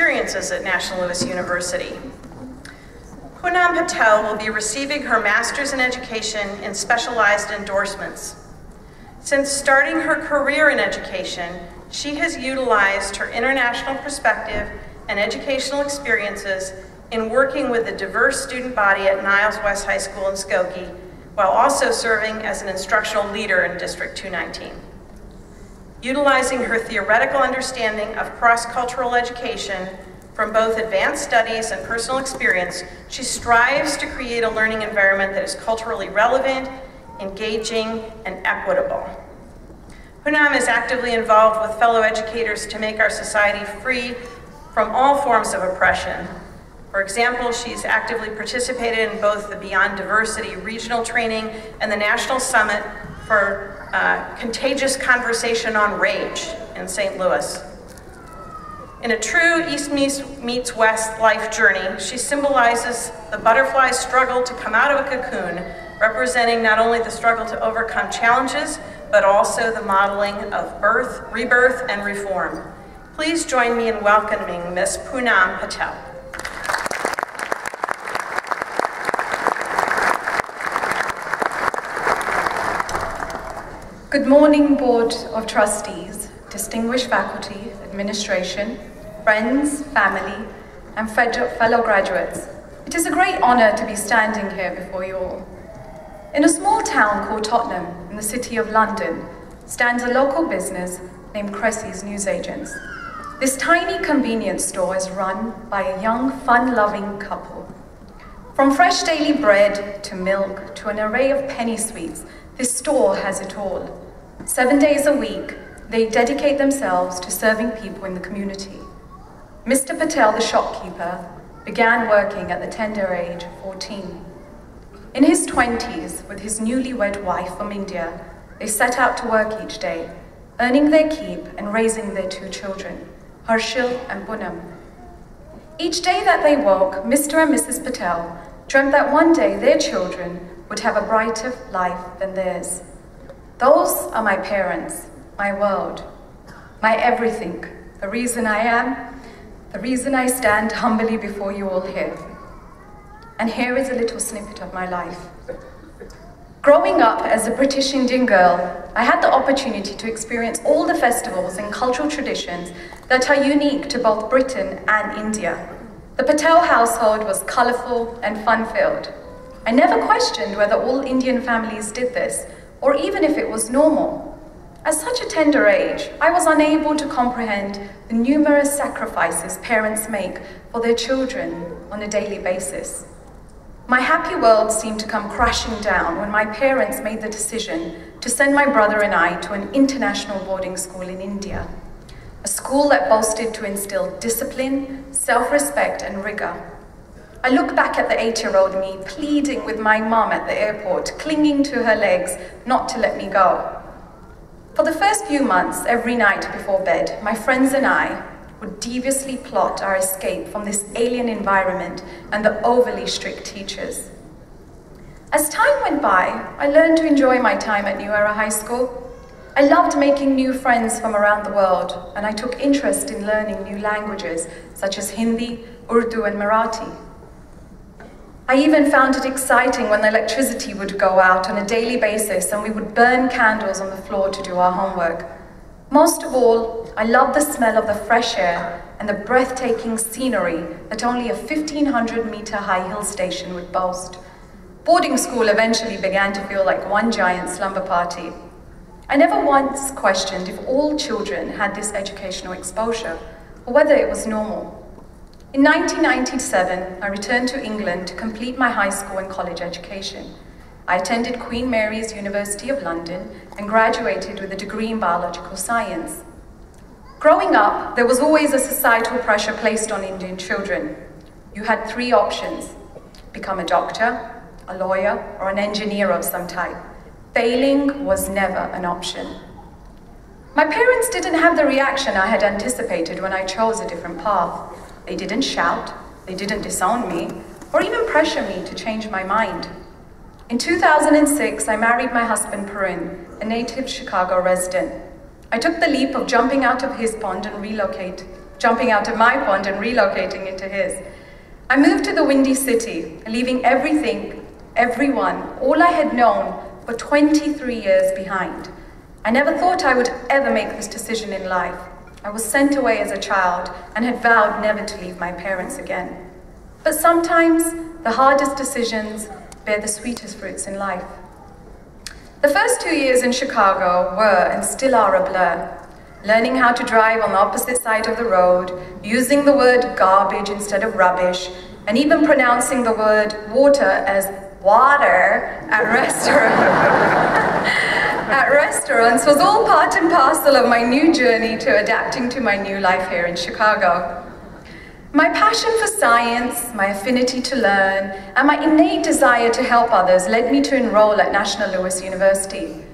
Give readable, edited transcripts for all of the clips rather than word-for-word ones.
experiences at National Louis University. Poonam Patel will be receiving her Master's in Education in Specialized Endorsements. Since starting her career in education, she has utilized her international perspective and educational experiences in working with the diverse student body at Niles West High School in Skokie, while also serving as an instructional leader in District 219. Utilizing her theoretical understanding of cross-cultural education from both advanced studies and personal experience, she strives to create a learning environment that is culturally relevant, engaging, and equitable. Poonam is actively involved with fellow educators to make our society free from all forms of oppression. For example, she's actively participated in both the Beyond Diversity regional training and the National Summit for Contagious Conversation on Rage in St. Louis. In a true East meets West life journey, she symbolizes the butterfly's struggle to come out of a cocoon, representing not only the struggle to overcome challenges, but also the modeling of birth, rebirth, and reform. Please join me in welcoming Ms. Poonam Patel. Good morning, Board of Trustees, distinguished faculty, administration, friends, family, and fellow graduates. It is a great honor to be standing here before you all. In a small town called Tottenham, in the City of London, stands a local business named Cressy's Newsagents. This tiny convenience store is run by a young, fun-loving couple. From fresh daily bread to milk to an array of penny sweets, this store has it all. 7 days a week, they dedicate themselves to serving people in the community. Mr. Patel, the shopkeeper, began working at the tender age of 14. In his 20s, with his newlywed wife from India, they set out to work each day, earning their keep and raising their 2 children, Harshil and Poonam. Each day that they woke, Mr. and Mrs. Patel dreamt that one day their children would have a brighter life than theirs. Those are my parents, my world, my everything, the reason I am, the reason I stand humbly before you all here. And here is a little snippet of my life. Growing up as a British Indian girl, I had the opportunity to experience all the festivals and cultural traditions that are unique to both Britain and India. The Patel household was colourful and fun-filled. I never questioned whether all Indian families did this, or even if it was normal. At such a tender age, I was unable to comprehend the numerous sacrifices parents make for their children on a daily basis. My happy world seemed to come crashing down when my parents made the decision to send my brother and I to an international boarding school in India, a school that boasted to instill discipline, self-respect, and rigor. I look back at the 8-year-old me pleading with my mum at the airport, clinging to her legs not to let me go. For the first few months, every night before bed, my friends and I would deviously plot our escape from this alien environment and the overly strict teachers. As time went by, I learned to enjoy my time at New Era High School. I loved making new friends from around the world, and I took interest in learning new languages such as Hindi, Urdu, and Marathi. I even found it exciting when the electricity would go out on a daily basis and we would burn candles on the floor to do our homework. Most of all, I loved the smell of the fresh air and the breathtaking scenery that only a 1,500-meter high hill station would boast. Boarding school eventually began to feel like one giant slumber party. I never once questioned if all children had this educational exposure or whether it was normal. In 1997, I returned to England to complete my high school and college education. I attended Queen Mary's University of London and graduated with a degree in biological science. Growing up, there was always a societal pressure placed on Indian children. You had 3 options: become a doctor, a lawyer, or an engineer of some type. Failing was never an option. My parents didn't have the reaction I had anticipated when I chose a different path. They didn't shout, they didn't disown me, or even pressure me to change my mind. In 2006, I married my husband, Parun, a native Chicago resident. I took the leap of jumping out of his pond and jumping out of my pond and relocating into his. I moved to the Windy City, leaving everything, everyone, all I had known for 23 years behind. I never thought I would ever make this decision in life. I was sent away as a child and had vowed never to leave my parents again. But sometimes the hardest decisions bear the sweetest fruits in life. The first 2 years in Chicago were and still are a blur. Learning how to drive on the opposite side of the road, using the word garbage instead of rubbish, and even pronouncing the word water as water at restaurants was all part and parcel of my new journey to adapting to my new life here in Chicago. My passion for science, my affinity to learn, and my innate desire to help others led me to enroll at National Louis University.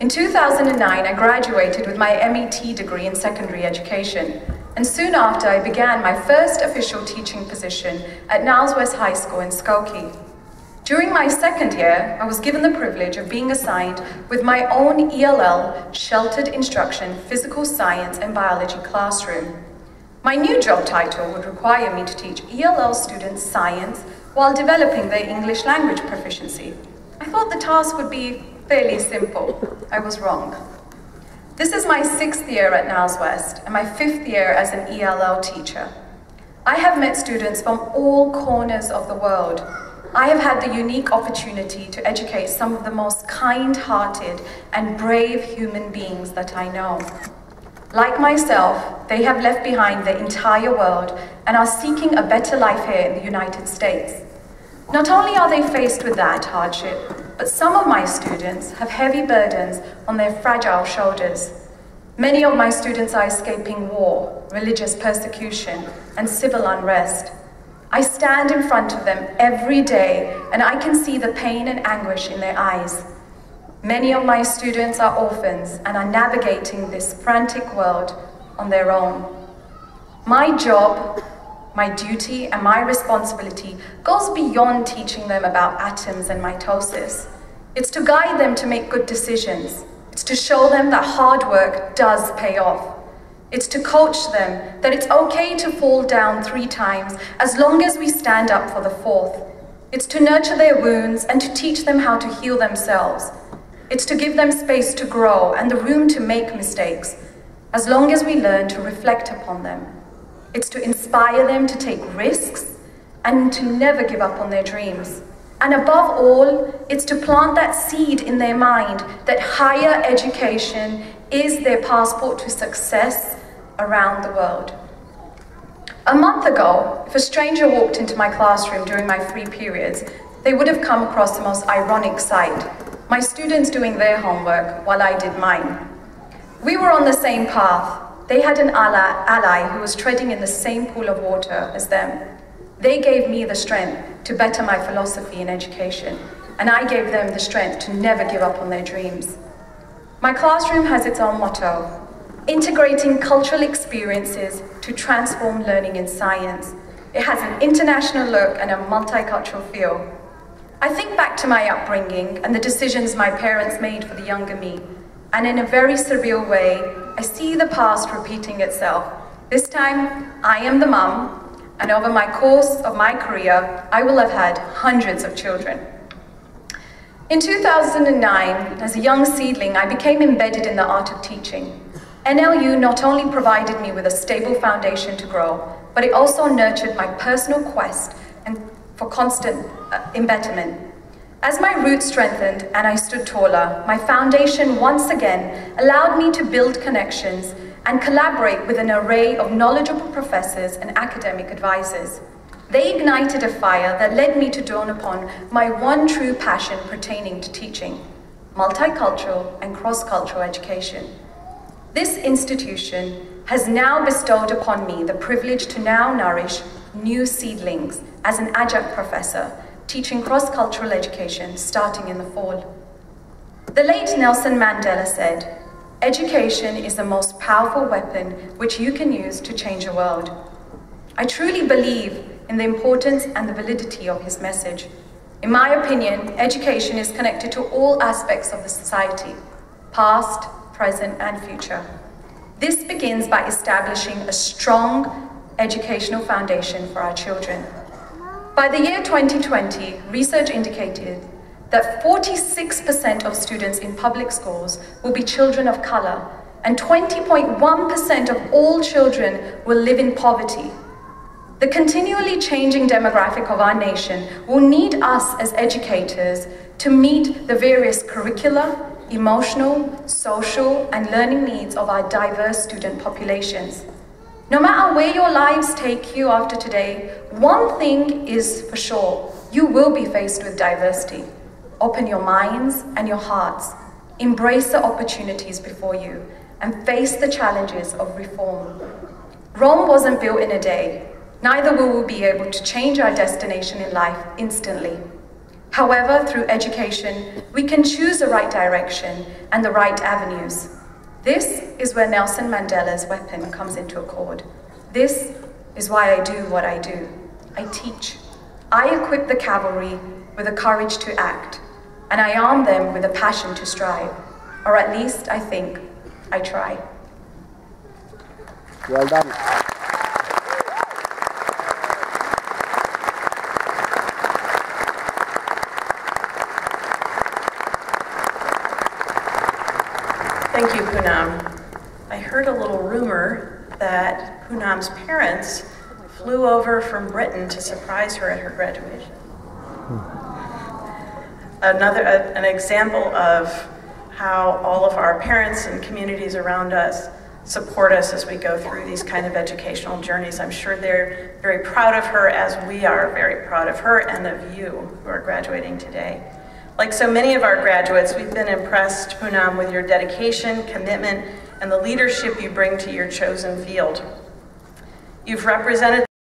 In 2009, I graduated with my MET degree in secondary education, and soon after I began my first official teaching position at Niles West High School in Skokie. During my second year, I was given the privilege of being assigned with my own ELL, Sheltered Instruction, Physical Science and Biology classroom. My new job title would require me to teach ELL students science while developing their English language proficiency. I thought the task would be fairly simple. I was wrong. This is my 6th year at Niles West and my 5th year as an ELL teacher. I have met students from all corners of the world. I have had the unique opportunity to educate some of the most kind-hearted and brave human beings that I know. Like myself, they have left behind the entire world and are seeking a better life here in the United States. Not only are they faced with that hardship, but some of my students have heavy burdens on their fragile shoulders. Many of my students are escaping war, religious persecution, and civil unrest. I stand in front of them every day and I can see the pain and anguish in their eyes. Many of my students are orphans and are navigating this frantic world on their own. My job, my duty, and my responsibility goes beyond teaching them about atoms and mitosis. It's to guide them to make good decisions. It's to show them that hard work does pay off. It's to coach them that it's okay to fall down 3 times as long as we stand up for the 4th. It's to nurture their wounds and to teach them how to heal themselves. It's to give them space to grow and the room to make mistakes, as long as we learn to reflect upon them. It's to inspire them to take risks and to never give up on their dreams. And above all, it's to plant that seed in their mind that higher education is their passport to success around the world. A month ago, if a stranger walked into my classroom during my free periods, they would have come across the most ironic sight: my students doing their homework while I did mine. We were on the same path. They had an ally who was treading in the same pool of water as them. They gave me the strength to better my philosophy in education, and I gave them the strength to never give up on their dreams. My classroom has its own motto: integrating cultural experiences to transform learning in science. It has an international look and a multicultural feel. I think back to my upbringing and the decisions my parents made for the younger me, and in a very surreal way, I see the past repeating itself. This time, I am the mum, and over my course of my career, I will have had hundreds of children. In 2009, as a young seedling, I became embedded in the art of teaching. NLU not only provided me with a stable foundation to grow, but it also nurtured my personal quest and for constant embetterment. As my roots strengthened and I stood taller, my foundation once again allowed me to build connections and collaborate with an array of knowledgeable professors and academic advisors. They ignited a fire that led me to dawn upon my one true passion pertaining to teaching: multicultural and cross-cultural education. This institution has now bestowed upon me the privilege to now nourish new seedlings as an adjunct professor, teaching cross-cultural education starting in the fall. The late Nelson Mandela said, "Education is the most powerful weapon which you can use to change a world." I truly believe in the importance and the validity of his message. In my opinion, education is connected to all aspects of the society, past, present, and future. This begins by establishing a strong educational foundation for our children. By the year 2020, research indicated that 46% of students in public schools will be children of color, and 20.1% of all children will live in poverty. The continually changing demographic of our nation will need us as educators to meet the various curricular, emotional, social, and learning needs of our diverse student populations. No matter where your lives take you after today, one thing is for sure: you will be faced with diversity. Open your minds and your hearts, embrace the opportunities before you, and face the challenges of reform. Rome wasn't built in a day. Neither will we be able to change our destination in life instantly. However, through education, we can choose the right direction and the right avenues. This is where Nelson Mandela's weapon comes into accord. This is why I do what I do. I teach. I equip the cavalry with the courage to act, and I arm them with the passion to strive, or at least I think I try. Well done. Thank you, Poonam. I heard a little rumor that Poonam's parents flew over from Britain to surprise her at her graduation. An example of how all of our parents and communities around us support us as we go through these kind of educational journeys. I'm sure they're very proud of her, as we are very proud of her and of you who are graduating today. Like so many of our graduates, we've been impressed, Poonam, with your dedication, commitment, and the leadership you bring to your chosen field. You've represented